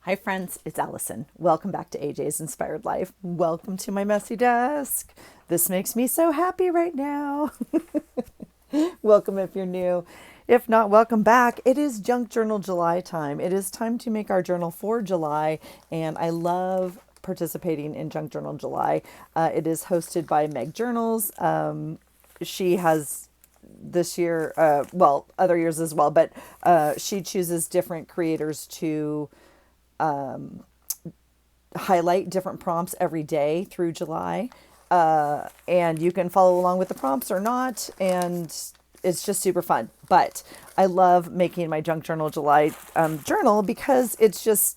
Hi friends, it's Allison. Welcome back to AJ's Inspired Life. Welcome to my messy desk. This makes me so happy right now. Welcome if you're new. If not, welcome back. It is Junk Journal July time. It is time to make our journal for July, and I love participating in Junk Journal July. It is hosted by Meg Journals. She has this year, well, other years as well, but she chooses different creators to highlight different prompts every day through July. And you can follow along with the prompts or not. And it's just super fun. But I love making my Junk Journal July journal because it's just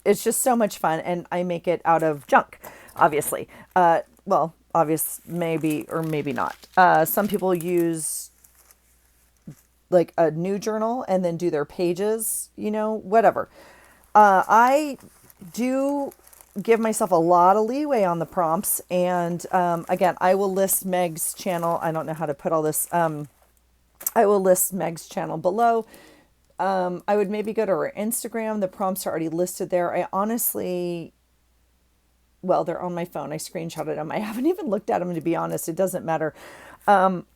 so much fun. And I make it out of junk, obviously. Well, obvious, maybe, or maybe not. Some people use like a new journal and then do their pages, whatever. I do give myself a lot of leeway on the prompts. And again, I will list Meg's channel. I don't know how to put all this. I will list Meg's channel below. I would maybe go to her Instagram. The prompts are already listed there. I honestly, well, they're on my phone. I screenshotted them. I haven't even looked at them, to be honest. It doesn't matter. But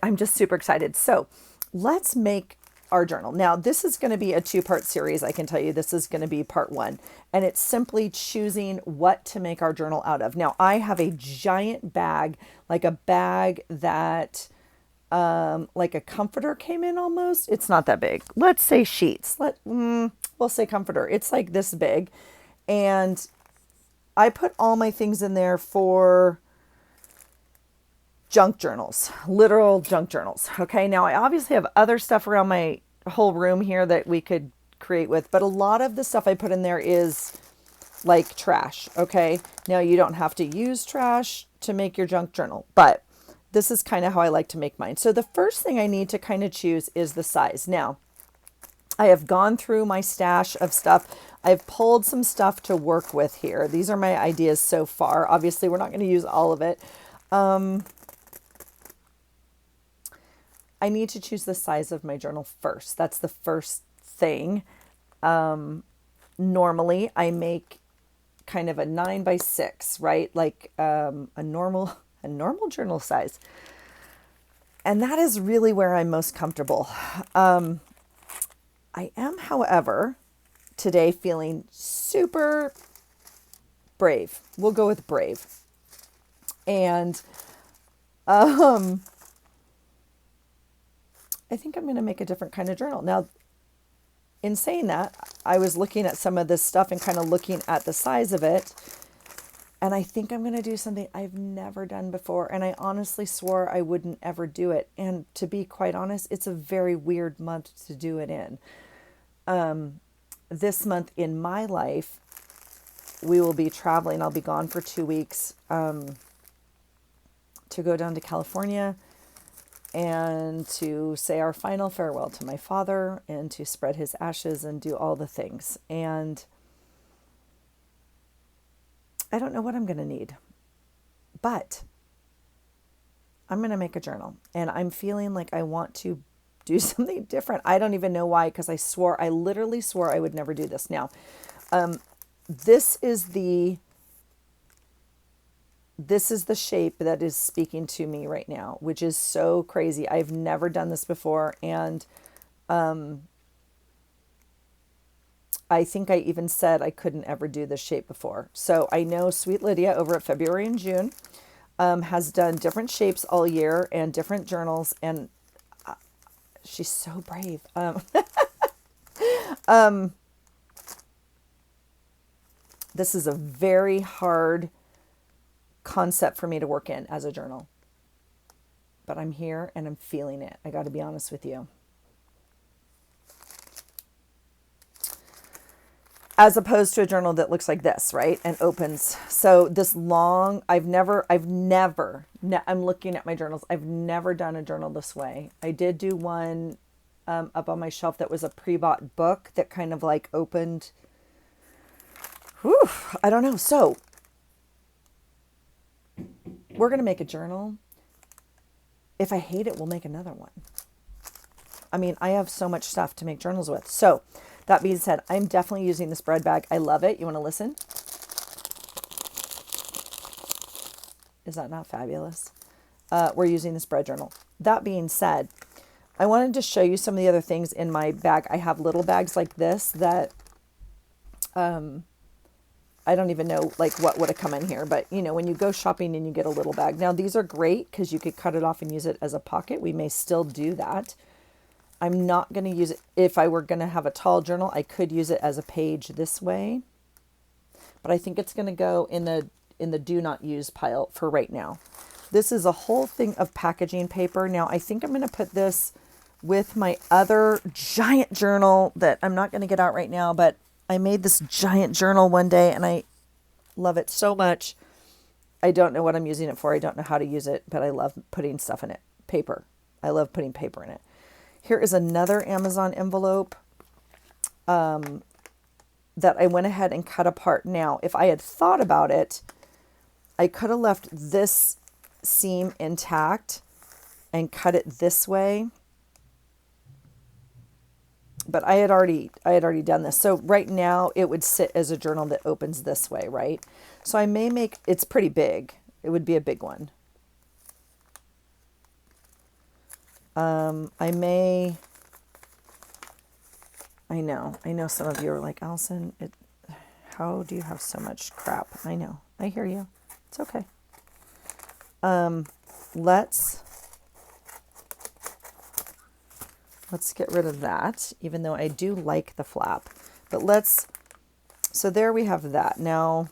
I'm just super excited. So let's make our journal. Now, this is going to be a two-part series. I can tell you this is going to be part one. And it's simply choosing what to make our journal out of. Now, I have a giant bag, like a bag that like a comforter came in almost. It's not that big. Let's say sheets. We'll say comforter. It's like this big. And I put all my things in there for junk journals, literal junk journals. Okay. Now I obviously have other stuff around my whole room here that we could create with, but a lot of the stuff I put in there is like trash. Okay. Now you don't have to use trash to make your junk journal, but this is kind of how I like to make mine. So the first thing I need to kind of choose is the size. Now I have gone through my stash of stuff. I've pulled some stuff to work with here. These are my ideas so far. Obviously we're not going to use all of it. I need to choose the size of my journal first. That's the first thing. Normally I make kind of a 9 by 6, right? Like a normal journal size. And that is really where I'm most comfortable. I am, however, today feeling super brave. We'll go with brave. And I think I'm going to make a different kind of journal. Now, in saying that, I was looking at some of this stuff and kind of looking at the size of it. And I think I'm going to do something I've never done before. And I honestly swore I wouldn't ever do it. And to be quite honest, it's a very weird month to do it in. This month in my life, we will be traveling. I'll be gone for 2 weeks to go down to California and to say our final farewell to my father and to spread his ashes and do all the things. And I don't know what I'm going to need, but I'm going to make a journal and I'm feeling like I want to do something different. I don't even know why, because I literally swore I would never do this. Now, this is the shape that is speaking to me right now, which is so crazy. I've never done this before. And I think I even said I couldn't ever do this shape before. So I know sweet Lydia over at February and June has done different shapes all year and different journals. And she's so brave. This is a very hard concept for me to work in as a journal, but I'm here and I'm feeling it. I got to be honest with you. As opposed to a journal that looks like this, right? And opens. So this long, I'm looking at my journals. I've never done a journal this way. I did do one up on my shelf that was a pre-bought book that kind of like opened. Whew, I don't know. So we're going to make a journal. If I hate it, we'll make another one. I mean, I have so much stuff to make journals with. So That being said, I'm definitely using the spread bag. I love it. You want to listen? Is that not fabulous? We're using the spread journal. That being said, I wanted to show you some of the other things in my bag. I have little bags like this that I don't even know like what would have come in here, but you know, when you go shopping and you get a little bag. Now these are great because you could cut it off and use it as a pocket. We may still do that. I'm not going to use it. If I were going to have a tall journal, I could use it as a page this way, but I think it's going to go in the do not use pile for right now. This is a whole thing of packaging paper. Now I think I'm going to put this with my other giant journal that I'm not going to get out right now, but I made this giant journal one day and I love it so much. I don't know what I'm using it for. I don't know how to use it, but I love putting stuff in it. Paper. I love putting paper in it. Here is another Amazon envelope that I went ahead and cut apart. Now, if I had thought about it, I could have left this seam intact and cut it this way. But I had already done this. So right now it would sit as a journal that opens this way, right? So I may make, it's pretty big. It would be a big one. I know some of you are like, Allison, how do you have so much crap? I know, I hear you. It's okay. Let's get rid of that, even though I do like the flap. But so there we have that. Now,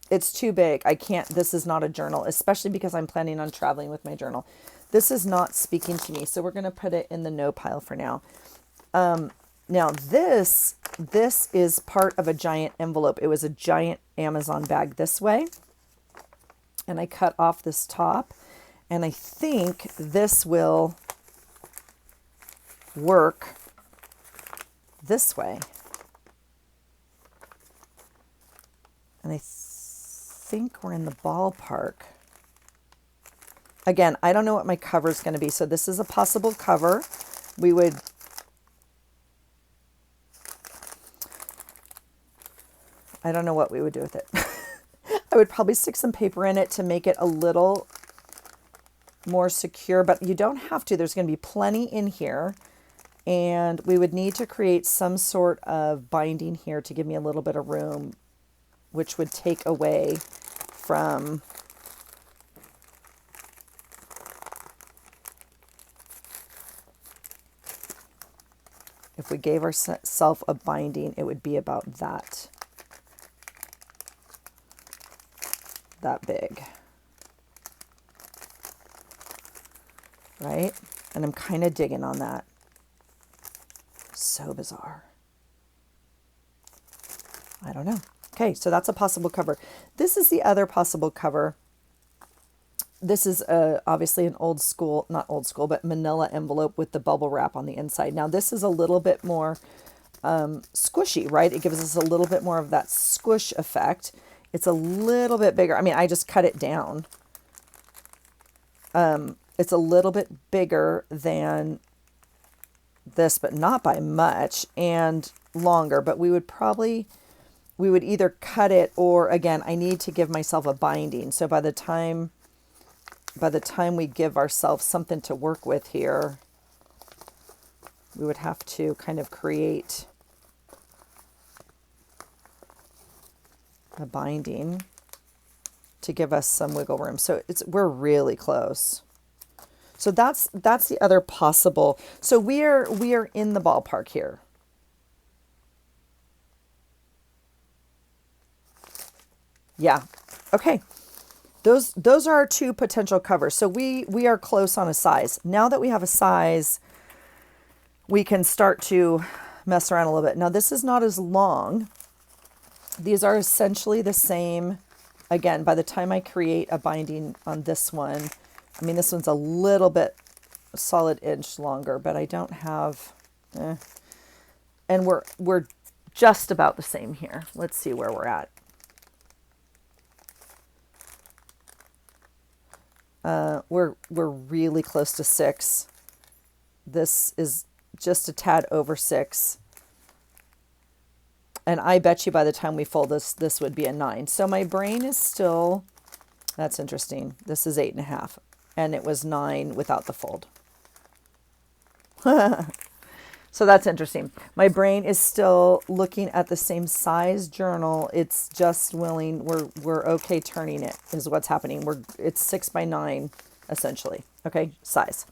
it's too big. I can't, this is not a journal, especially because I'm planning on traveling with my journal. This is not speaking to me, so we're going to put it in the no pile for now. Now this is part of a giant envelope. It was a giant Amazon bag this way. And I cut off this top. And I think this will work this way. And I think we're in the ballpark. Again, I don't know what my cover is going to be. So this is a possible cover. I don't know what we would do with it. I would probably stick some paper in it to make it a little more secure, but you don't have to. There's going to be plenty in here, and we would need to create some sort of binding here to give me a little bit of room, which would take away from if we gave ourselves a binding, it would be about that big. Right? And I'm kind of digging on that. So bizarre. I don't know. Okay, so that's a possible cover. This is the other possible cover. This is obviously an old school, not old school, but manila envelope with the bubble wrap on the inside. Now this is a little bit more squishy, right? It gives us a little bit more of that squish effect. It's a little bit bigger. I mean, I just cut it down. It's a little bit bigger than this, but not by much, and longer. But we would either cut it, or again, I need to give myself a binding. So by the time we give ourselves something to work with here, we would have to kind of create a binding to give us some wiggle room. So we're really close. So that's the other possible. So we are in the ballpark here. Yeah. Okay. Those are our two potential covers. So we are close on a size. Now that we have a size, we can start to mess around a little bit. Now this is not as long. These are essentially the same. Again, by the time I create a binding on this one, I mean, this one's a little bit solid inch longer, but I don't have, and we're just about the same here. Let's see where we're at. We're really close to 6. This is just a tad over 6. And I bet you by the time we fold this would be a 9. So my brain is still, that's interesting. This is 8.5, and it was 9 without the fold. So that's interesting. My brain is still looking at the same size journal. It's just willing, we're okay turning it is what's happening. It's 6 by 9 essentially. Okay, size.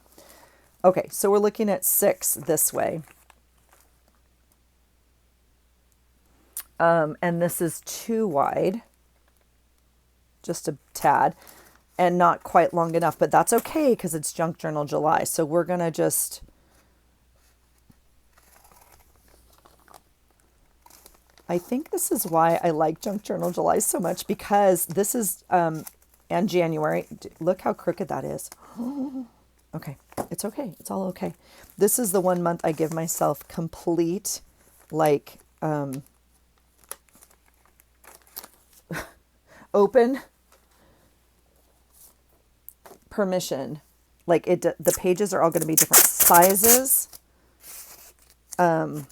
Okay, so we're looking at 6 this way. And this is too wide, just a tad, and not quite long enough, but that's okay because it's Junk Journal July. So we're going to just, I think this is why I like Junk Journal July so much, because this is, and January, look how crooked that is. Okay, it's okay. It's all okay. This is the 1 month I give myself complete, like, open permission. Like the pages are all going to be different sizes. They're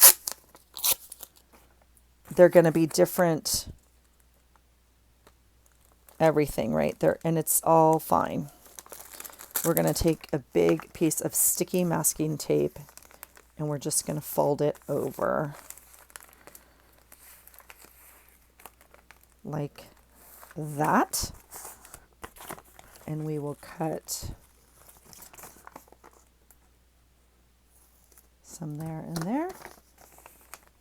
going to be different everything right there, and it's all fine. We're going to take a big piece of sticky masking tape and we're just going to fold it over like that, and we will cut some there and there.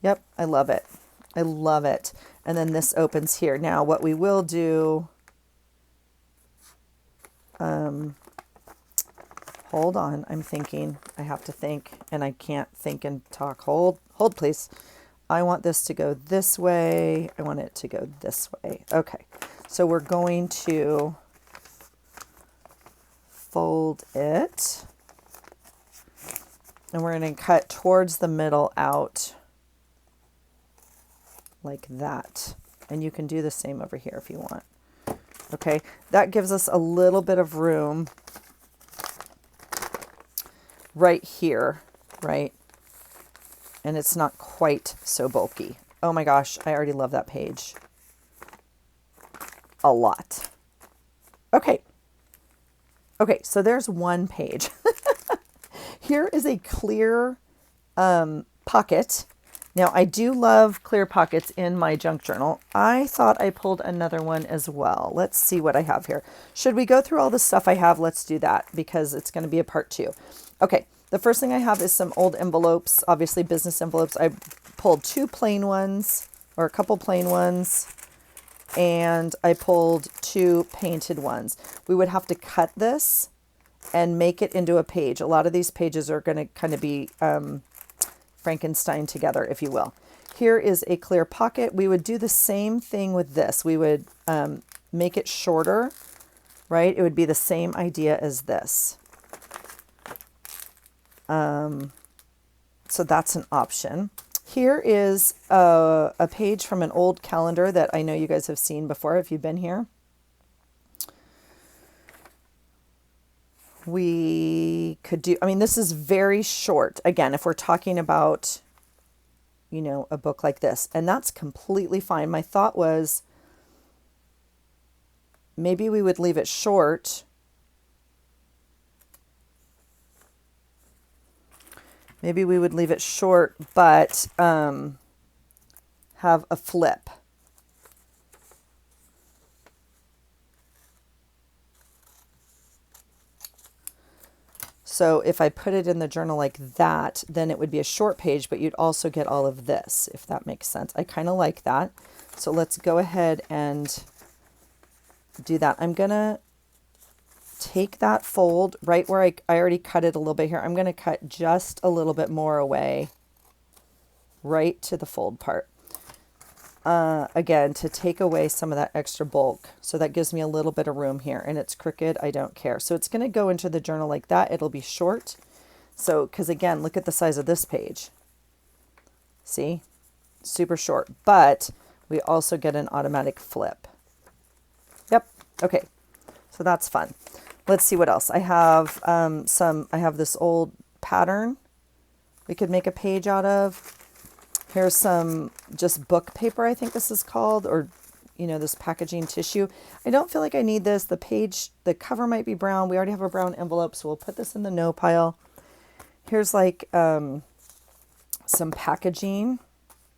Yep, I love it. I love it. And then this opens here. Now what we will do, hold on, I'm thinking. I have to think, and I can't think and talk. Hold please. I want this to go this way. I want it to go this way. Okay, so we're going to fold it, and we're going to cut towards the middle out like that. And you can do the same over here if you want. Okay, that gives us a little bit of room right here, right? And it's not quite so bulky. Oh my gosh, I already love that page a lot. Okay. Okay, so there's one page. Here is a clear pocket. Now, I do love clear pockets in my junk journal. I thought I pulled another one as well. Let's see what I have here. Should we go through all the stuff I have? Let's do that because it's going to be a part 2. Okay, the first thing I have is some old envelopes, obviously business envelopes. I pulled 2 plain ones, or a couple plain ones, and I pulled 2 painted ones. We would have to cut this and make it into a page. A lot of these pages are going to kind of be Frankenstein together, if you will. Here is a clear pocket. We would do the same thing with this. We would make it shorter, right? It would be the same idea as this. So that's an option. Here is a page from an old calendar that I know you guys have seen before if you've been here. We could do, I mean, this is very short. Again, if we're talking about, you know, a book like this, and that's completely fine. My thought was maybe we would leave it short. Maybe we would leave it short, but have a flip. So if I put it in the journal like that, then it would be a short page, but you'd also get all of this, if that makes sense. I kind of like that. So let's go ahead and do that. I'm going to take that fold right where I already cut it a little bit here. I'm going to cut just a little bit more away right to the fold part. Again, to take away some of that extra bulk. So that gives me a little bit of room here, and it's crooked. I don't care. So it's going to go into the journal like that. It'll be short. So, because again, look at the size of this page. See, super short, but we also get an automatic flip. Yep. Okay. So that's fun. Let's see what else. I have I have this old pattern we could make a page out of. Here's some just book paper, I think this is called, or, you know, this packaging tissue. I don't feel like I need this. The cover might be brown. We already have a brown envelope, so we'll put this in the no pile. Here's like some packaging.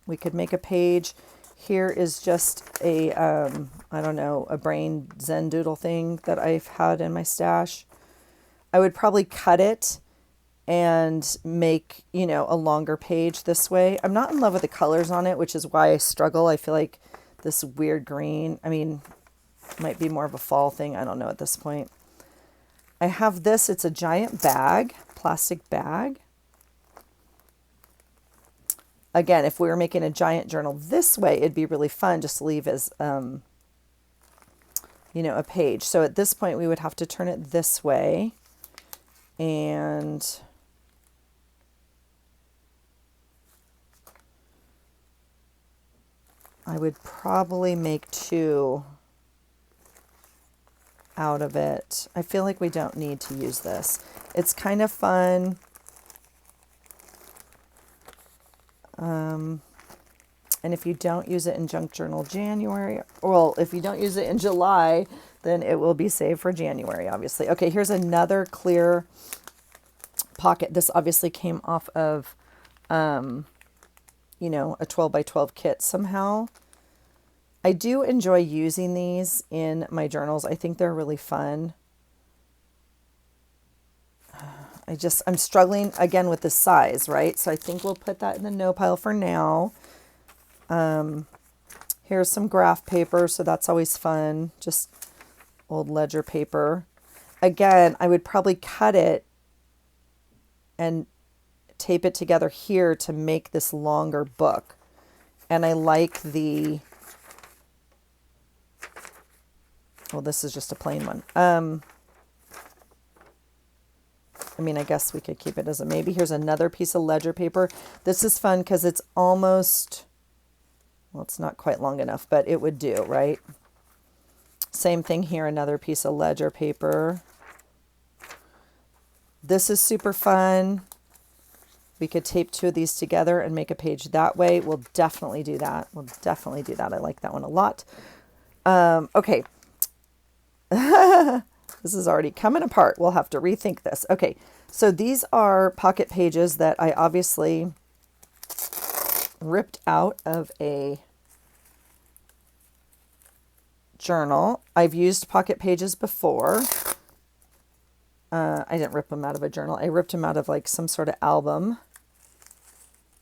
We could make a page. Here is just a, I don't know, a brain Zen doodle thing that I've had in my stash. I would probably cut it and make, you know, a longer page this way. I'm not in love with the colors on it, which is why I struggle. I feel like this weird green, I mean, might be more of a fall thing. I don't know at this point. I have this. It's a giant bag, plastic bag. Again, if we were making a giant journal this way, it'd be really fun just to leave as, you know, a page. So at this point, we would have to turn it this way. And I would probably make 2 out of it. I feel like we don't need to use this. It's kind of fun. And if you don't use it in Junk Journal January, well, if you don't use it in July, then it will be saved for January, obviously. Okay, here's another clear pocket. This obviously came off of, you know, a 12 by 12 kit somehow. I do enjoy using these in my journals. I think they're really fun. I'm struggling again with the size, right? So I think we'll put that in the no pile for now. Here's some graph paper, so that's always fun. Just old ledger paper. Again, I would probably cut it and tape it together here to make this longer book. And I like the, well, this is just a plain one. I mean, I guess we could keep it as a maybe. Here's another piece of ledger paper. This is fun because it's almost, well, it's not quite long enough, but it would do, right? Same thing here, another piece of ledger paper. This is super fun. We could tape 2 of these together and make a page that way. We'll definitely do that. We'll definitely do that. I like that one a lot. Okay. This is already coming apart. We'll have to rethink this. Okay, so these are pocket pages that I obviously ripped out of a journal. I've used pocket pages before. I didn't rip them out of a journal. I ripped them out of like some sort of album.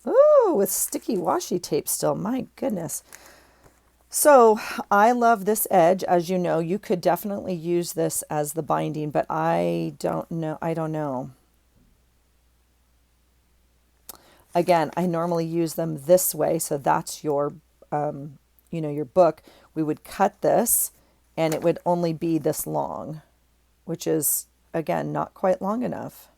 Ooh, with sticky washi tape still. My goodness. So I love this edge. As you know, you could definitely use this as the binding, but I don't know. Again, I normally use them this way. So that's your, you know, your book. We would cut this and it would only be this long, which is, again, not quite long enough.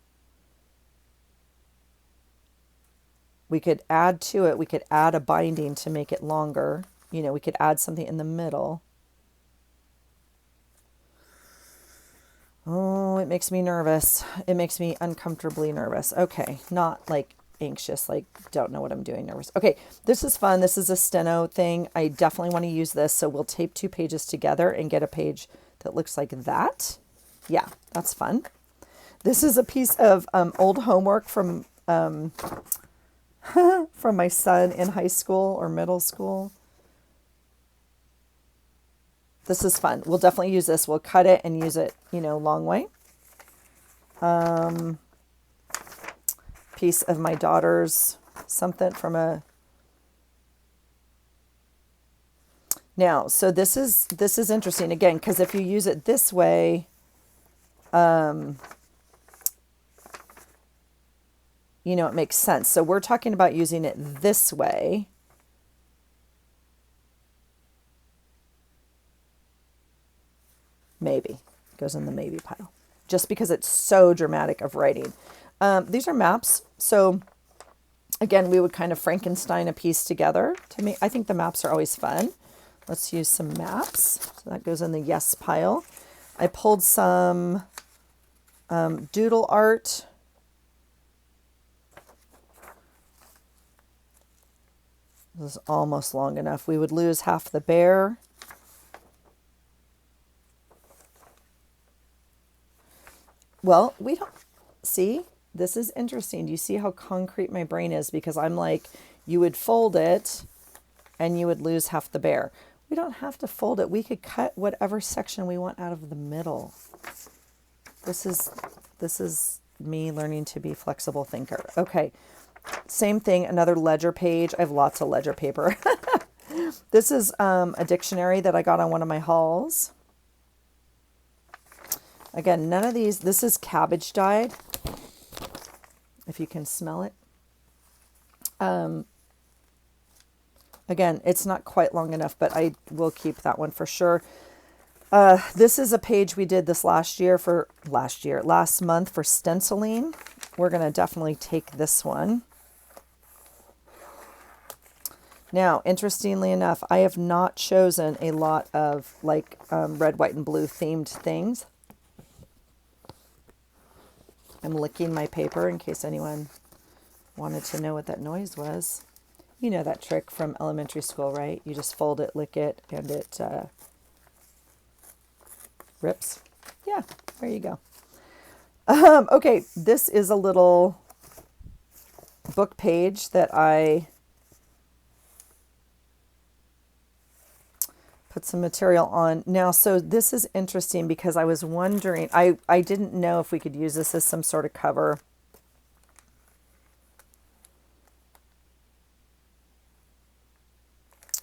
We could add to it. We could add a binding to make it longer. You know, we could add something in the middle. Oh, it makes me nervous. It makes me uncomfortably nervous. Okay, not like anxious, like don't know what I'm doing, nervous. Okay, this is fun. This is a steno thing. I definitely want to use this. So we'll tape 2 pages together and get a page that looks like that. Yeah, that's fun. This is a piece of old homework from from my son in high school or middle school. This is fun. We'll definitely use this. We'll cut it and use it, you know, long way. Piece of my daughter's something from a. Now, so this is interesting again, because if you use it this way, you know, it makes sense. So we're talking about using it this way. Maybe. Goes in the maybe pile. Just because it's so dramatic of writing. These are maps. So again, we would kind of Frankenstein a piece together. To me, I think the maps are always fun. Let's use some maps. So that goes in the yes pile. I pulled some doodle art. This is almost long enough. We would lose half the bear. Well, we don't see. This is interesting. Do you see how concrete my brain is? Because I'm like, you would fold it and you would lose half the bear. We don't have to fold it. We could cut whatever section we want out of the middle. This is me learning to be flexible thinker. Okay. Same thing, another ledger page. I have lots of ledger paper. This is a dictionary that I got on one of my hauls. Again, none of these, this is cabbage dyed, if you can smell it. Again, it's not quite long enough, but I will keep that one for sure. This is a page we did this last month for stenciling. We're going to definitely take this one. Now, interestingly enough, I have not chosen a lot of like red, white, and blue themed things. I'm licking my paper in case anyone wanted to know what that noise was. You know that trick from elementary school, right? You just fold it, lick it, and it rips. Yeah, there you go. Okay, this is a little book page that I put some material on. Now, so this is interesting because I was wondering, I didn't know if we could use this as some sort of cover.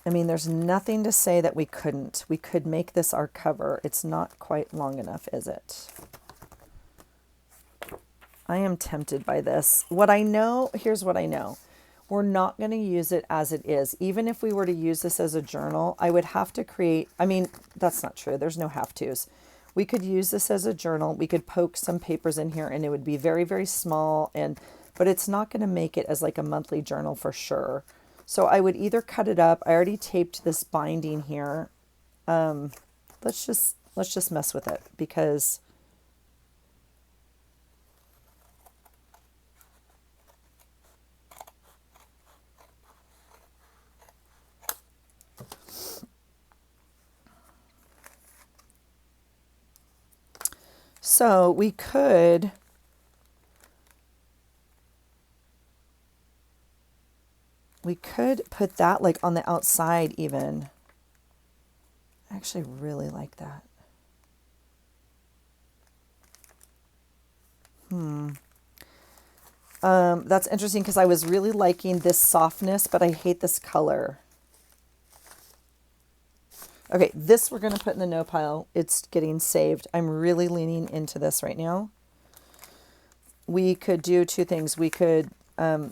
I mean, there's nothing to say that we couldn't. We could make this our cover. It's not quite long enough, is it? I am tempted by this. What I know, here's what I know. We're not going to use it as it is. Even if we were to use this as a journal, I would have to create, I mean, that's not true. There's no have tos. We could use this as a journal. We could poke some papers in here and it would be very, very small. But it's not going to make it as like a monthly journal for sure. So I would either cut it up. I already taped this binding here. Let's just mess with it because so we could put that like on the outside even. I actually really like that. That's interesting because I was really liking this softness, but I hate this color. Okay, this we're going to put in the no pile. It's getting saved. I'm really leaning into this right now. We could do two things. We could, I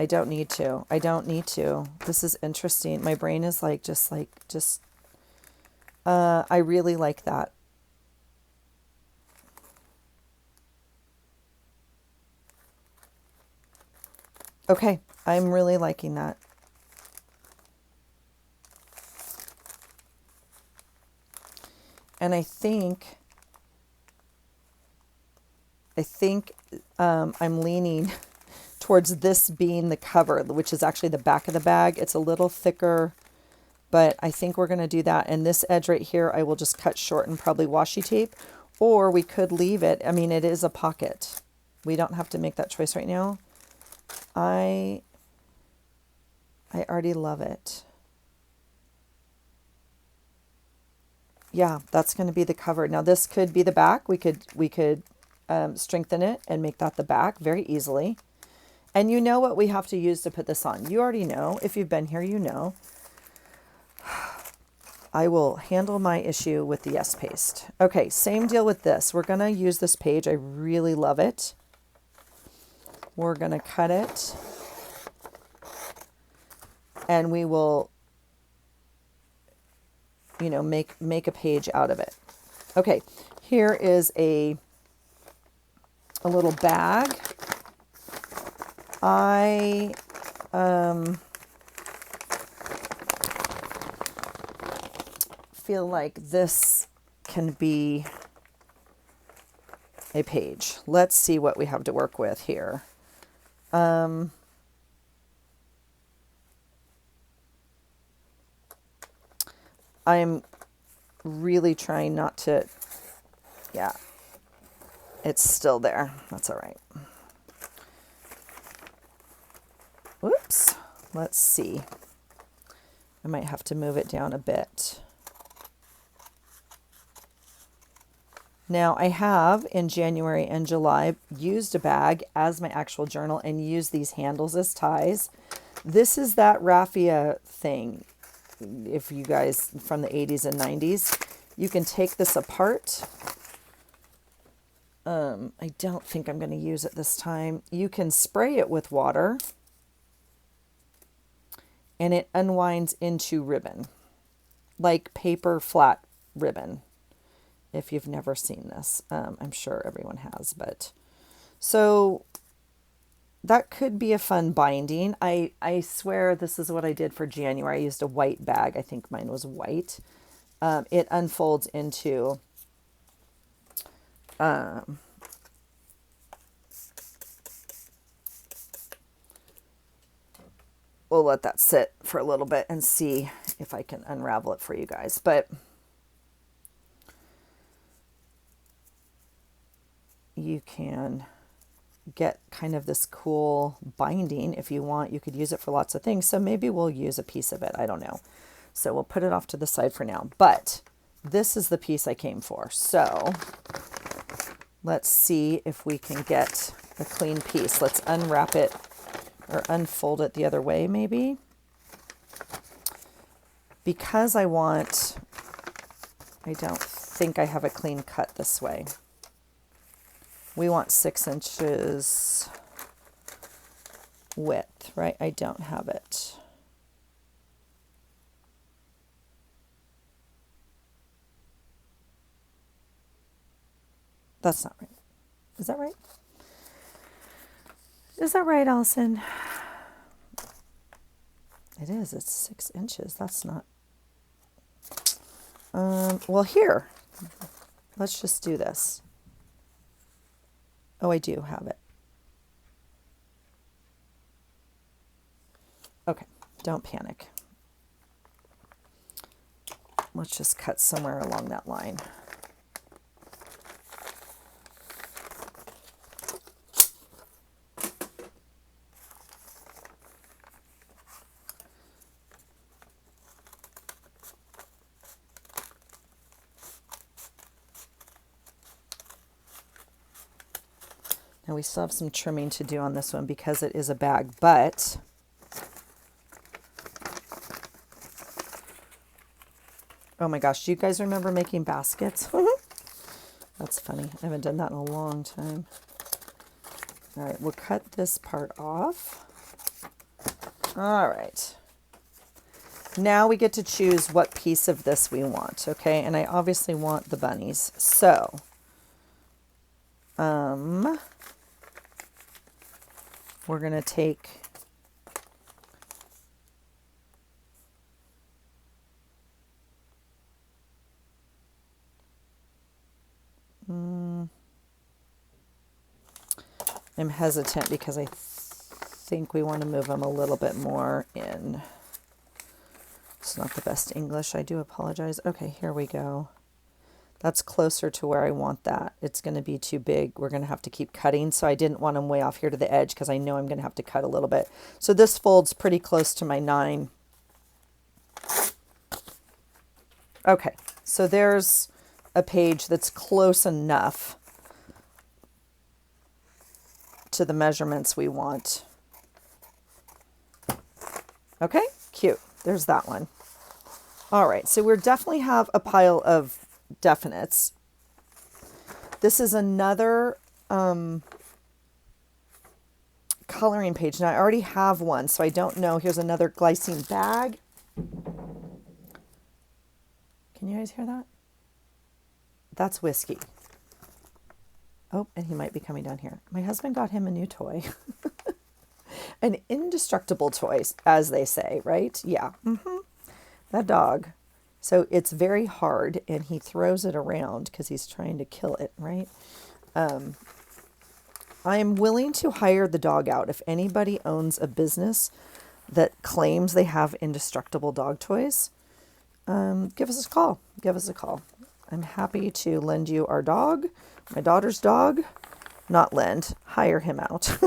don't need to. This is interesting. My brain is like, I really like that. Okay, I'm really liking that. And I think I'm leaning towards this being the cover, which is actually the back of the bag. It's a little thicker, but I think we're going to do that. And this edge right here, I will just cut short and probably washi tape, or we could leave it. I mean, it is a pocket. We don't have to make that choice right now. I already love it. Yeah, that's going to be the cover. Now this could be the back. We could strengthen it and make that the back very easily. And you know what we have to use to put this on. You already know. If you've been here, you know. I will handle my issue with the yes paste. Okay, same deal with this. We're going to use this page. I really love it. We're going to cut it. And we will, you know, make a page out of it. Okay, here is a little bag. I feel like this can be a page. Let's see what we have to work with here. I'm really trying not to, yeah, it's still there. That's all right. Whoops. Let's see. I might have to move it down a bit. Now I have in January and July used a bag as my actual journal and used these handles as ties. This is that raffia thing. If you guys from the 80s and 90s, you can take this apart. I don't think I'm going to use it this time. You can spray it with water and it unwinds into ribbon, like paper flat ribbon. If you've never seen this, I'm sure everyone has, but so that could be a fun binding. I swear this is what I did for January. I used a white bag. I think mine was white. It unfolds into we'll let that sit for a little bit and see if I can unravel it for you guys. But you can get kind of this cool binding if you want. You could use it for lots of things. So maybe we'll use a piece of it. I don't know. So we'll put it off to the side for now. But this is the piece I came for. So let's see if we can get a clean piece. Let's unwrap it or unfold it the other way maybe. Because I don't think I have a clean cut this way. We want 6 inches width, right? I don't have it. That's not right. Is that right? Is that right, Allison? It is. It's 6 inches. That's not. Well, here. Let's just do this. Oh, I do have it. Okay, don't panic. Let's just cut somewhere along that line. Now we still have some trimming to do on this one because it is a bag, but oh my gosh, do you guys remember making baskets? That's funny. I haven't done that in a long time. All right, we'll cut this part off. All right. Now we get to choose what piece of this we want, okay? And I obviously want the bunnies. So, we're going to take I'm hesitant because I think we want to move them a little bit more in. It's not the best English. I do apologize. Okay, here we go. That's closer to where I want that. It's going to be too big. We're going to have to keep cutting. So I didn't want them way off here to the edge because I know I'm going to have to cut a little bit. So this folds pretty close to my 9. Okay, so there's a page that's close enough to the measurements we want. Okay, cute. There's that one. All right, so we definitely have a pile of definites. This is another coloring page. Now I already have one, so I don't know. Here's another glycine bag. Can you guys hear that? That's Whiskey. Oh, and he might be coming down here. My husband got him a new toy. An indestructible toy, as they say, right? Yeah. That dog. So it's very hard, and he throws it around because he's trying to kill it, right? I am willing to hire the dog out. If anybody owns a business that claims they have indestructible dog toys, give us a call. Give us a call. I'm happy to lend you our dog, my daughter's dog. Not lend, hire him out.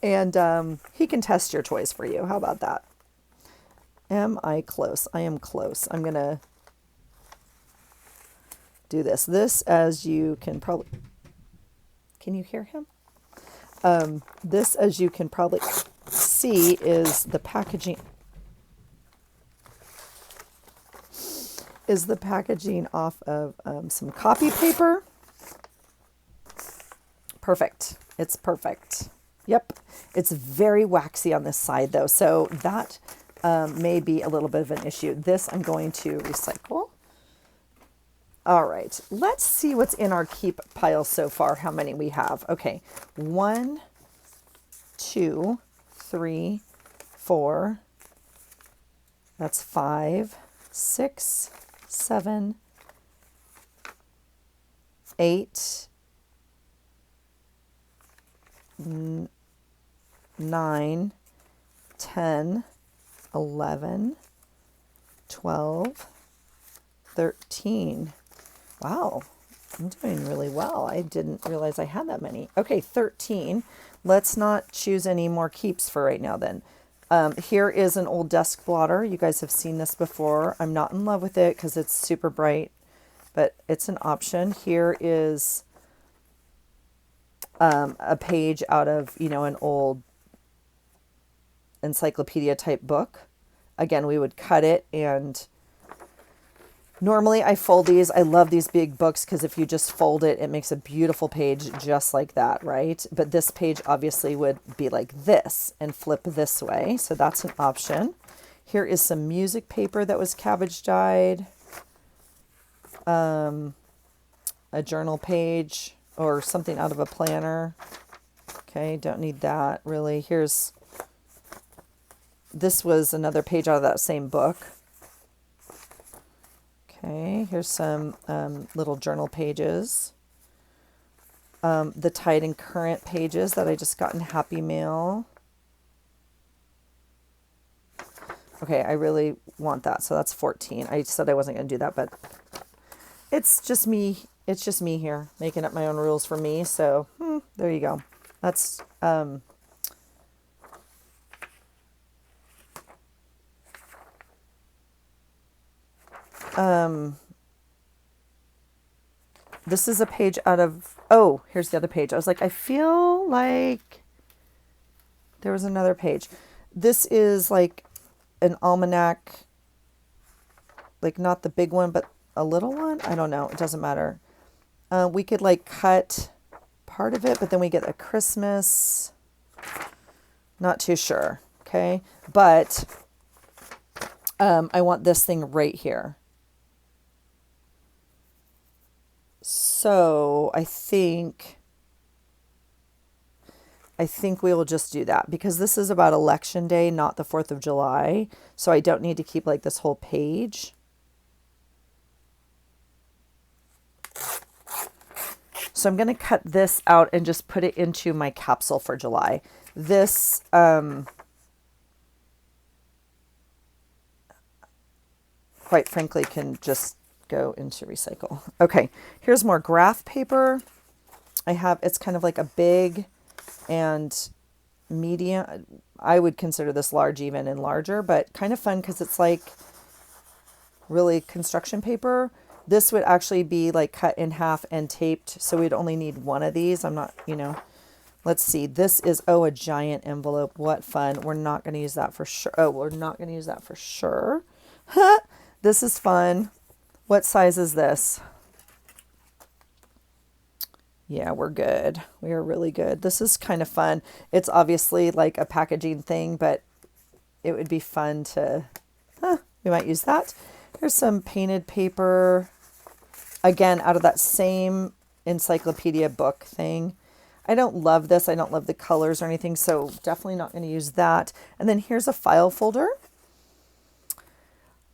And he can test your toys for you. How about that? Am I close? I am close. I'm going to do this. This, as you can probably... Can you hear him? This, as you can probably see, is the packaging... is the packaging off of some copy paper. Perfect. It's perfect. Yep. It's very waxy on this side though, so that may be a little bit of an issue. This I'm going to recycle. All right. Let's see what's in our keep pile so far, how many we have. Okay. 1, 2, 3, 4. That's 5, 6, 7, 8, 9, 10, 11, 12, 13. Wow, I'm doing really well. I didn't realize I had that many. Okay, 13. Let's not choose any more keeps for right now then. Here is an old desk blotter. You guys have seen this before. I'm not in love with it because it's super bright, but it's an option. Here is a page out of, an old encyclopedia type book. Again, we would cut it, and normally I fold these. I love these big books because if you just fold it, it makes a beautiful page just like that, right? But this page obviously would be like this and flip this way. So that's an option. Here is some music paper that was cabbage dyed. A journal page or something out of a planner. Okay, don't need that really. This was another page out of that same book. Okay, here's some little journal pages. The Tide and Current pages that I just got in Happy Mail. Okay, I really want that, so that's 14. I said I wasn't going to do that, but it's just me. It's just me here making up my own rules for me. So there you go. That's this is a page out of, oh, here's the other page. I was like, I feel like there was another page. This is like an almanac, like not the big one, but a little one. I don't know. It doesn't matter. We could like cut part of it, but then we get a Christmas. Not too sure. Okay. But I want this thing right here. So I think we will just do that because this is about Election Day, not the 4th of July. So I don't need to keep like this whole page. So I'm going to cut this out and just put it into my capsule for July. This, quite frankly, can just go into recycle. Okay, here's more graph paper. It's kind of like a big and medium. I would consider this large even and larger, but kind of fun because it's like really construction paper. This would actually be like cut in half and taped. So we'd only need one of these. I'm not, let's see. This is, a giant envelope. What fun. We're not going to use that for sure. Oh, we're not going to use that for sure. This is fun. What size is this? Yeah, we're good. We are really good. This is kind of fun. It's obviously like a packaging thing, but it would be fun to, we might use that. Here's some painted paper. Again, out of that same encyclopedia book thing. I don't love this. I don't love the colors or anything, so definitely not going to use that. And then here's a file folder.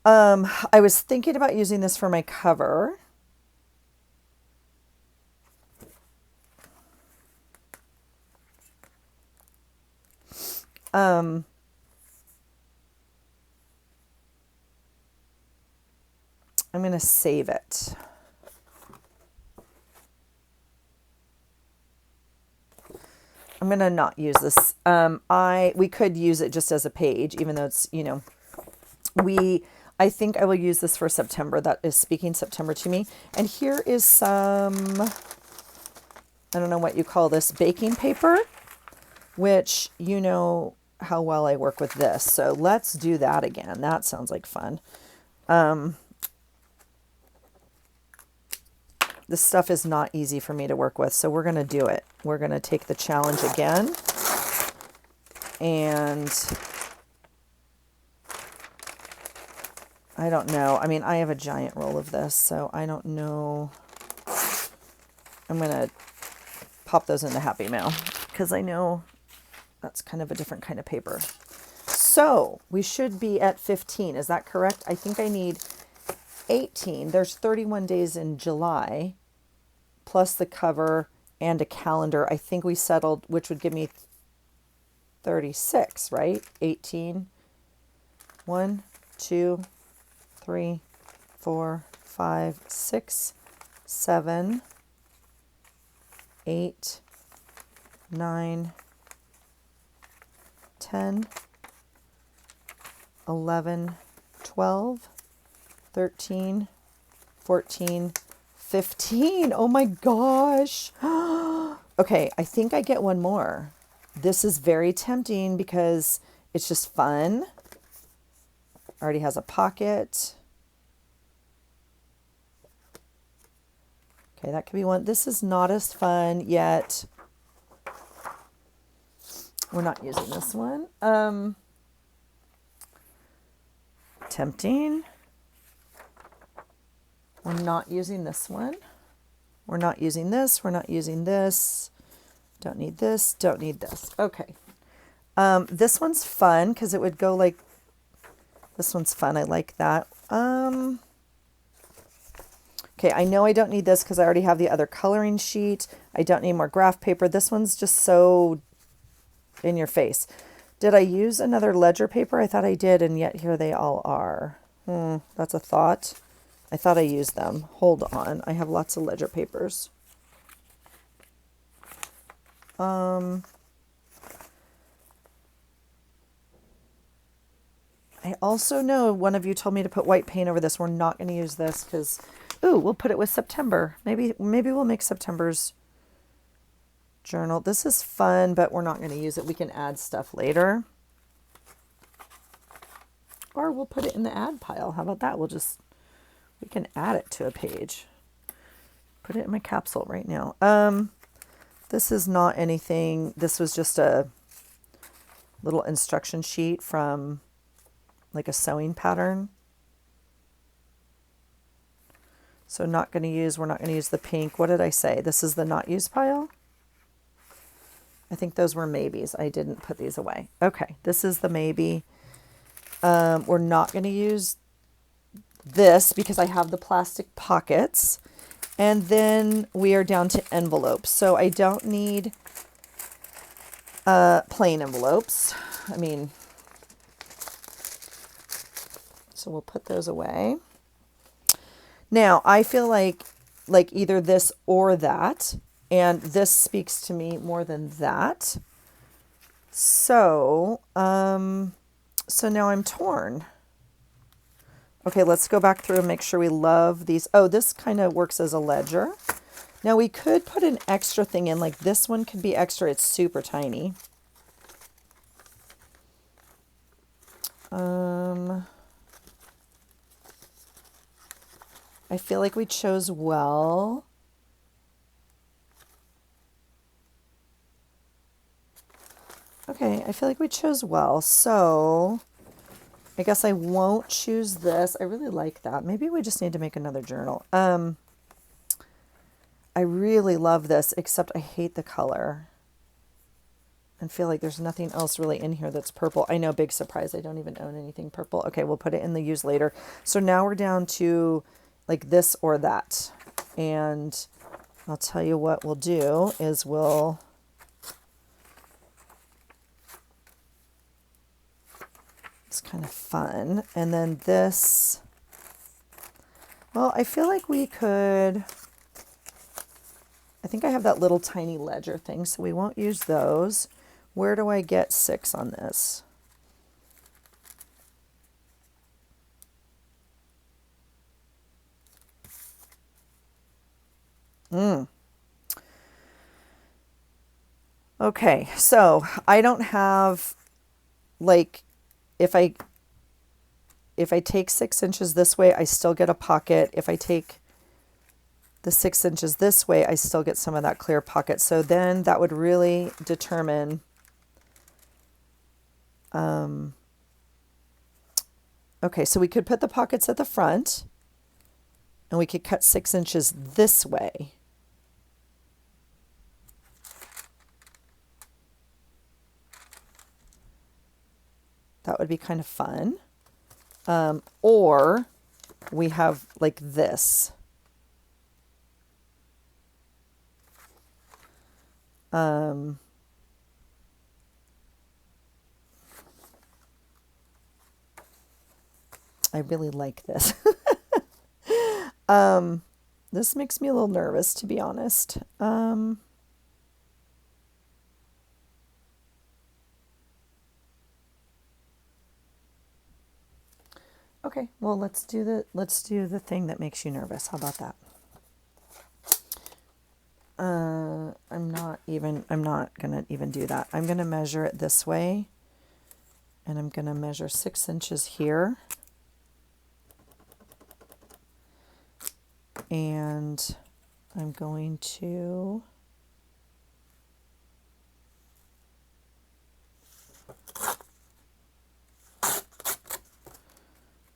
I was thinking about using this for my cover. I'm going to save it. I'm going to not use this. We could use it just as a page, even though it's, you know, I think I will use this for September. That is speaking September to me. And here is some, I don't know what you call this, baking paper, which you know how well I work with this. So let's do that again. That sounds like fun. This stuff is not easy for me to work with, so we're going to do it. We're going to take the challenge again. And I don't know. I mean, I have a giant roll of this, so I don't know. I'm going to pop those into Happy Mail because I know that's kind of a different kind of paper. So we should be at 15. Is that correct? I think I need 18. There's 31 days in July, plus the cover and a calendar. I think we settled, which would give me 36, right? 18. 1, 2, 3, 4, 5, 6, 7, 8, 9, 10, 11, 12, 13, 14, 15. Oh my gosh. Okay, I think I get one more. This is very tempting because it's just fun. Already has a pocket. Okay, that could be one. This is not as fun yet. We're not using this one. Tempting. We're not using this one. We're not using this. We're not using this. Don't need this. Don't need this. Okay. This one's fun because it would go like, this one's fun. I like that. Okay, I know I don't need this because I already have the other coloring sheet. I don't need more graph paper. This one's just so in your face. Did I use another ledger paper? I thought I did, and yet here they all are. That's a thought. I thought I used them. Hold on. I have lots of ledger papers. I also know one of you told me to put white paint over this. We're not going to use this because, ooh, we'll put it with September. Maybe we'll make September's journal. This is fun, but we're not going to use it. We can add stuff later. Or we'll put it in the add pile. How about that? We can add it to a page. Put it in my capsule right now. This is not anything. This was just a little instruction sheet from like a sewing pattern. So we're not going to use the pink. What did I say? This is the not used pile. I think those were maybes. I didn't put these away. Okay, this is the maybe. We're not going to use this because I have the plastic pockets. And then we are down to envelopes. So I don't need plain envelopes. I mean, so we'll put those away. Now, I feel like either this or that, and this speaks to me more than that. So, so now I'm torn. Okay, let's go back through and make sure we love these. Oh, this kind of works as a ledger. Now we could put an extra thing in, like this one could be extra. It's super tiny. I feel like we chose well. Okay, I feel like we chose well. So I guess I won't choose this. I really like that. Maybe we just need to make another journal. I really love this, except I hate the color. And feel like there's nothing else really in here that's purple. I know, big surprise. I don't even own anything purple. Okay, we'll put it in the use later. So now we're down to like this or that. And I'll tell you what we'll do is it's kind of fun. And then this, Well, I feel like we could, I think I have that little tiny ledger thing, so we won't use those. Where do I get 6 on this? Okay, so I don't have, like, if I take 6 inches this way, I still get a pocket. If I take the 6 inches this way, I still get some of that clear pocket. So then that would really determine, okay, so we could put the pockets at the front and we could cut 6 inches this way. That would be kind of fun. Or we have like this. I really like this. This makes me a little nervous, to be honest. Okay, well, let's do the thing that makes you nervous. How about that? I'm not gonna even do that. I'm gonna measure it this way, and I'm gonna measure 6 inches here. And I'm going to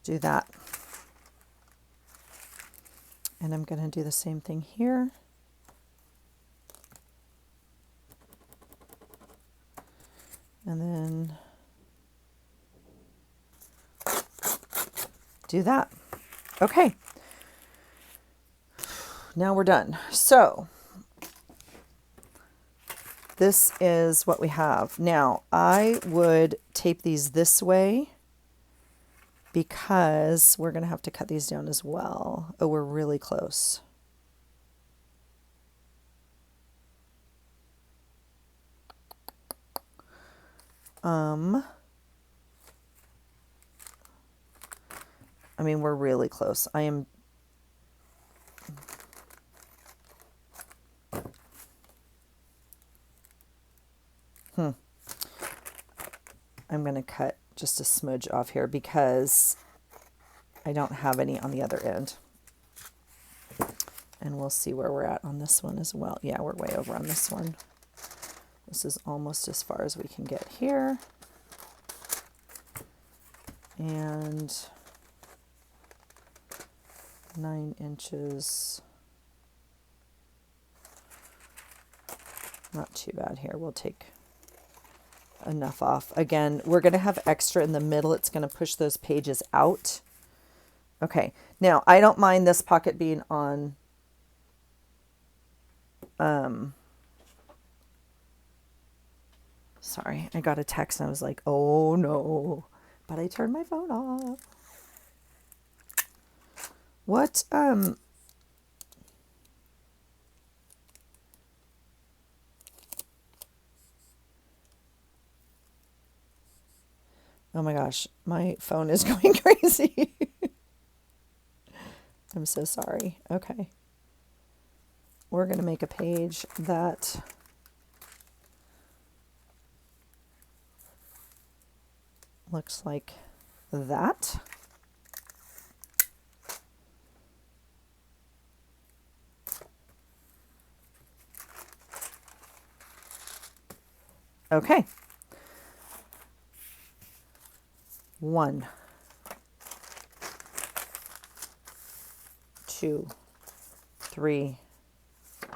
do that. And I'm going to do the same thing here. And then do that. Okay. Now we're done. So this is what we have. Now I would tape these this way because we're going to have to cut these down as well. Oh, we're really close. I mean, we're really close. I'm going to cut just a smudge off here because I don't have any on the other end. And we'll see where we're at on this one as well. Yeah, we're way over on this one. This is almost as far as we can get here. And 9 inches. Not too bad here. We'll take enough off. Again, we're going to have extra in the middle. It's going to push those pages out. Okay. Now, I don't mind this pocket being on sorry, I got a text and I was like, oh no, but I turned my phone off. What, oh my gosh, my phone is going crazy. I'm so sorry. Okay. We're going to make a page that looks like that. Okay. 1, 2, 3, 4.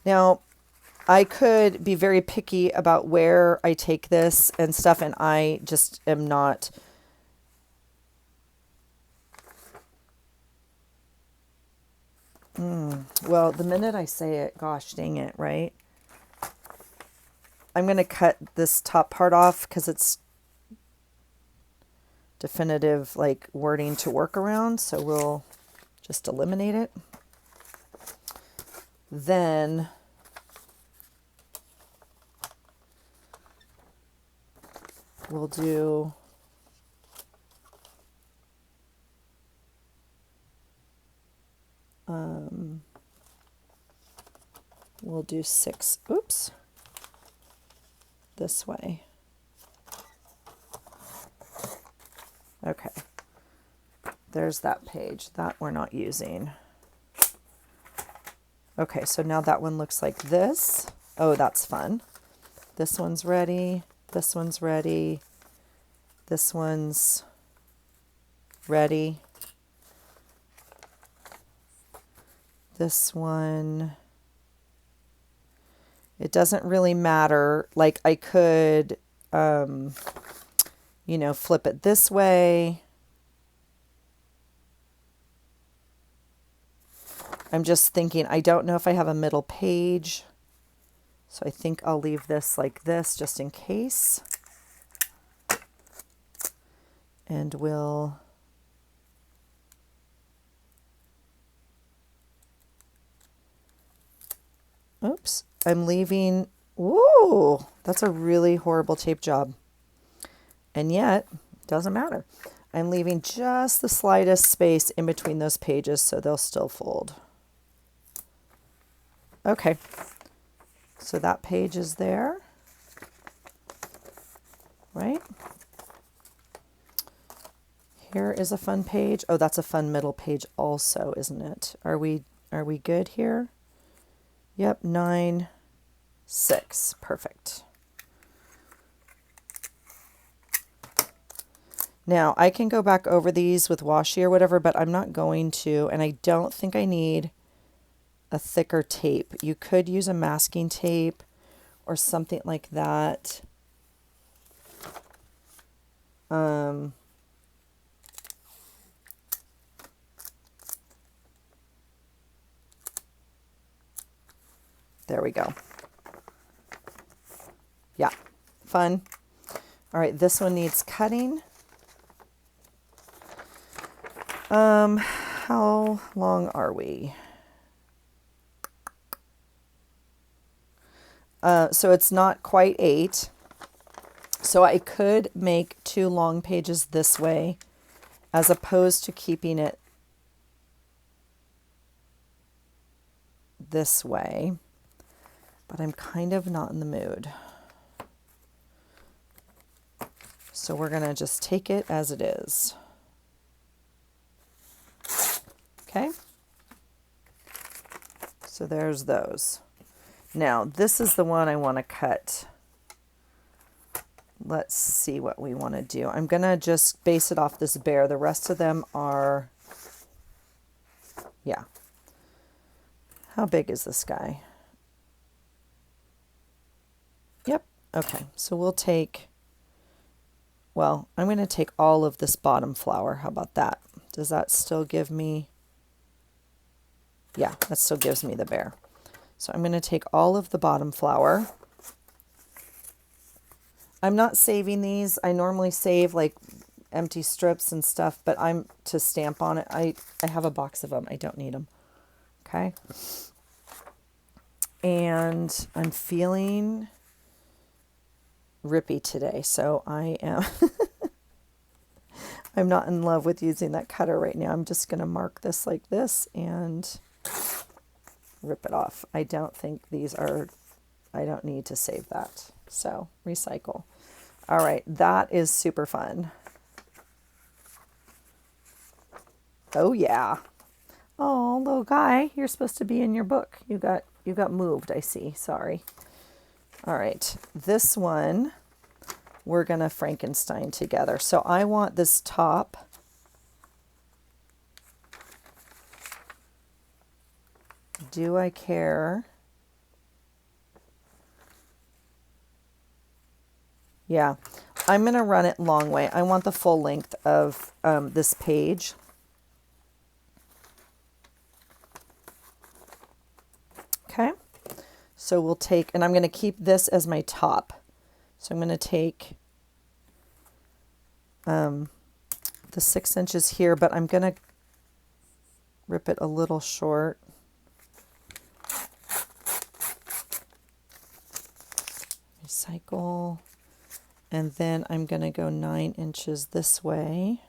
Now, I could be very picky about where I take this and stuff, and I just am not. Well, the minute I say it, gosh dang it, right? I'm going to cut this top part off because it's definitive like wording to work around. So we'll just eliminate it. Then we'll do we'll do 6, oops, this way. Okay, there's that page that we're not using. Okay, so now that one looks like this. Oh, that's fun. This one's ready. This one's ready. This one's ready. This one, it doesn't really matter. Like I could, you know, flip it this way. I'm just thinking, I don't know if I have a middle page. So I think I'll leave this like this just in case. And we'll oops, I'm leaving, whoa, that's a really horrible tape job. And yet, it doesn't matter. I'm leaving just the slightest space in between those pages so they'll still fold. Okay, so that page is there, right? Here is a fun page. Oh, that's a fun middle page also, isn't it? Are we good here? Yep, 9, 6, perfect. Now I can go back over these with washi or whatever, but I'm not going to, and I don't think I need a thicker tape. You could use a masking tape or something like that. There we go. Yeah, fun. All right, this one needs cutting. How long are we? So it's not quite 8. So I could make 2 long pages this way as opposed to keeping it this way. But I'm kind of not in the mood. So we're going to just take it as it is. Okay. So there's those. Now, this is the one I want to cut. Let's see what we want to do. I'm going to just base it off this bear. The rest of them are, yeah. How big is this guy? Yep. Okay. So we'll take, well, I'm going to take all of this bottom flower. How about that? Does that still give me, yeah, that still gives me the bear. So I'm going to take all of the bottom flower. I'm not saving these. I normally save like empty strips and stuff, but I'm to stamp on it. I have a box of them. I don't need them. Okay. And I'm feeling rippy today. So I am, I'm not in love with using that cutter right now. I'm just going to mark this like this and rip it off. I don't think these are, I don't need to save that. So recycle. All right, that is super fun. Oh yeah. Oh, little guy, you're supposed to be in your book. You got moved, I see. Sorry. All right, this one we're gonna Frankenstein together. So I want this top. Do I care? Yeah, I'm going to run it long way. I want the full length of this page. Okay, So we'll take, and I'm going to keep this as my top. So I'm going to take the 6 inches here, but I'm going to rip it a little short. Recycle. And then I'm going to go 9 inches this way.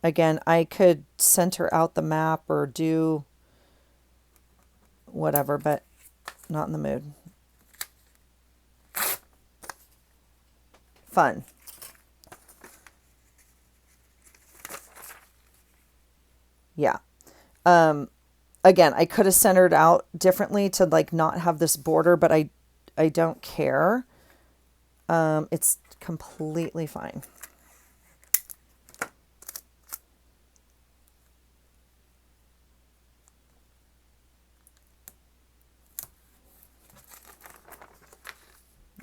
Again, I could center out the map or do whatever, but not in the mood. Fun. Yeah. Again, I could have centered out differently to like not have this border, but I don't care. It's completely fine.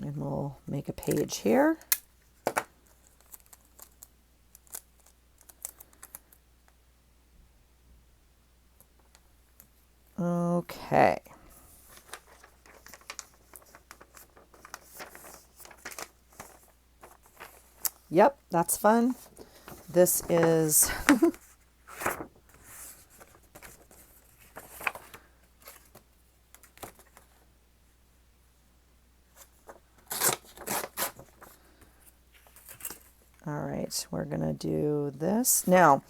And we'll make a page here. Okay. Yep, that's fun. This is all right, we're going to do this. Now,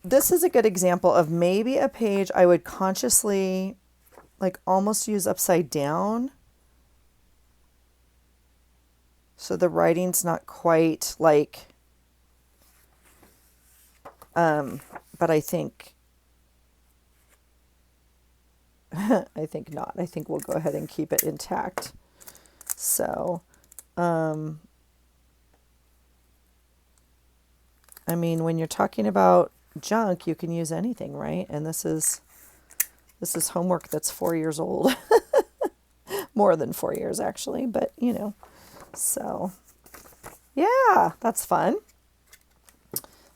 this is a good example of maybe a page I would consciously like almost use upside down. So the writing's not quite like, but I think, I think not. I think we'll go ahead and keep it intact. So, I mean, when you're talking about junk, you can use anything, right? And this is homework that's 4 years old. More than 4 years, actually, but you know. So, yeah, that's fun.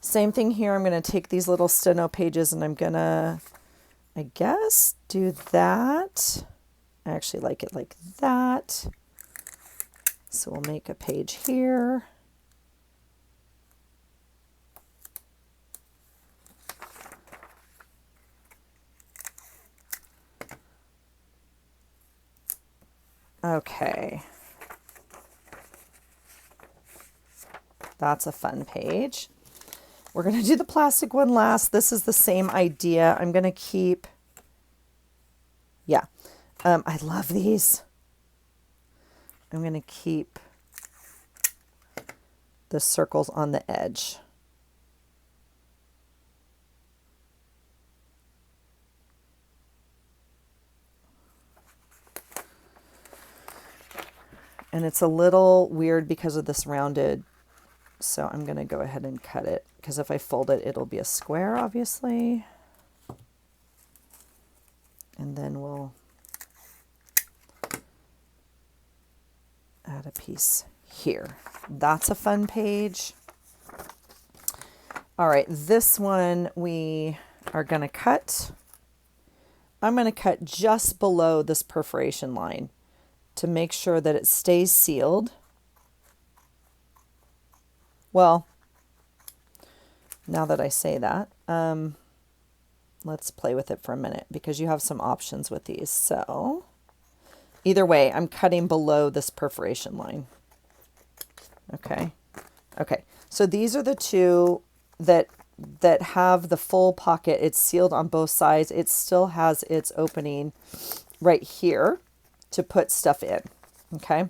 Same thing here. I'm going to take these little steno pages and I'm going to, I guess, do that. I actually like it like that. So we'll make a page here. Okay. That's a fun page. We're going to do the plastic one last. This is the same idea. I'm going to keep, yeah, I love these. I'm going to keep the circles on the edge. And it's a little weird because of this rounded, so I'm going to go ahead and cut it, because if I fold it, it'll be a square, obviously. And then we'll add a piece here. That's a fun page. All right, this one we are going to cut. I'm going to cut just below this perforation line to make sure that it stays sealed. Well, now that I say that, let's play with it for a minute because you have some options with these. So either way, I'm cutting below this perforation line. Okay. Okay. So these are the two that have the full pocket. It's sealed on both sides. It still has its opening right here to put stuff in. Okay.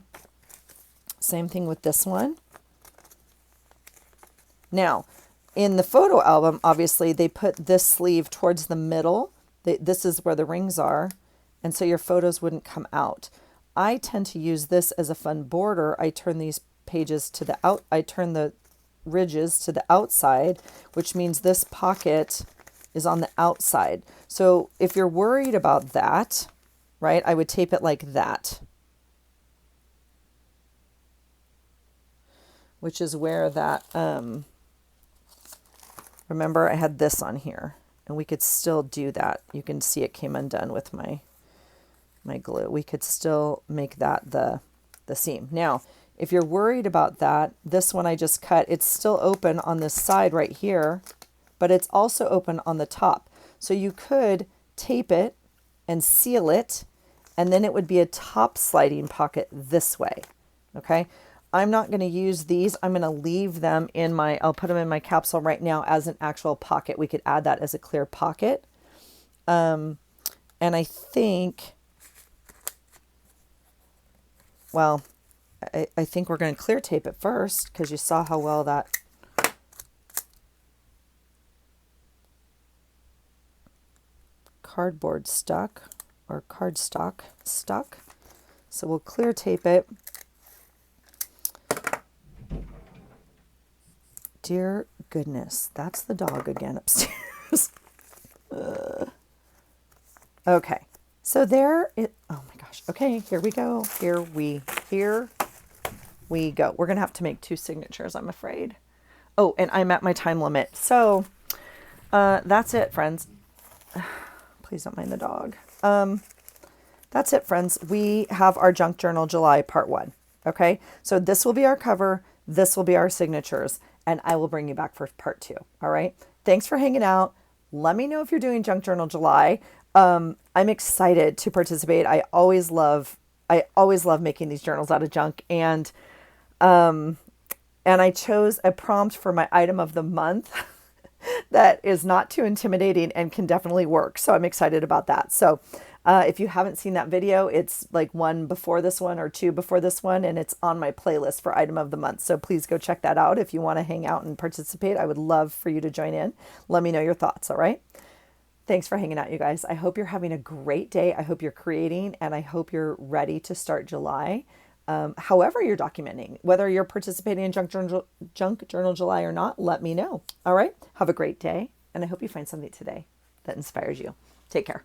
Same thing with this one. Now, in the photo album, obviously, they put this sleeve towards the middle. This is where the rings are, and so your photos wouldn't come out. I tend to use this as a fun border. I turn these pages to the out. I turn the ridges to the outside, which means this pocket is on the outside. So if you're worried about that, right, I would tape it like that, which is where that, remember I had this on here. And we could still do that. You can see it came undone with my glue. We could still make that the seam. Now, if you're worried about that, this one I just cut, it's still open on this side right here, but it's also open on the top. So you could tape it and seal it, and then it would be a top sliding pocket this way. Okay. I'm not going to use these. I'm going to leave them in my, I'll put them in my capsule right now as an actual pocket. We could add that as a clear pocket. And I think, well, I think we're going to clear tape it first, because you saw how well that cardboard stuck, or cardstock stuck. So we'll clear tape it. Dear goodness, that's the dog again upstairs. Okay, so there it, oh my gosh. Okay, here we go. Here we go. We're gonna have to make 2 signatures, I'm afraid. Oh, and I'm at my time limit. So that's it, friends. Please don't mind the dog. That's it, friends. We have our Junk Journal July Part 1. Okay, so this will be our cover. This will be our signatures, and I will bring you back for Part 2. All right. Thanks for hanging out. Let me know if you're doing Junk Journal July. I'm excited to participate. I always love making these journals out of junk, and I chose a prompt for my item of the month that is not too intimidating and can definitely work. So I'm excited about that. So if you haven't seen that video, it's like 1 before this one or 2 before this one, and it's on my playlist for item of the month. So please go check that out. If you want to hang out and participate, I would love for you to join in. Let me know your thoughts. All right. Thanks for hanging out, you guys. I hope you're having a great day. I hope you're creating, and I hope you're ready to start July. However you're documenting, whether you're participating in Junk Journal July or not, let me know. All right. Have a great day, and I hope you find something today that inspires you. Take care.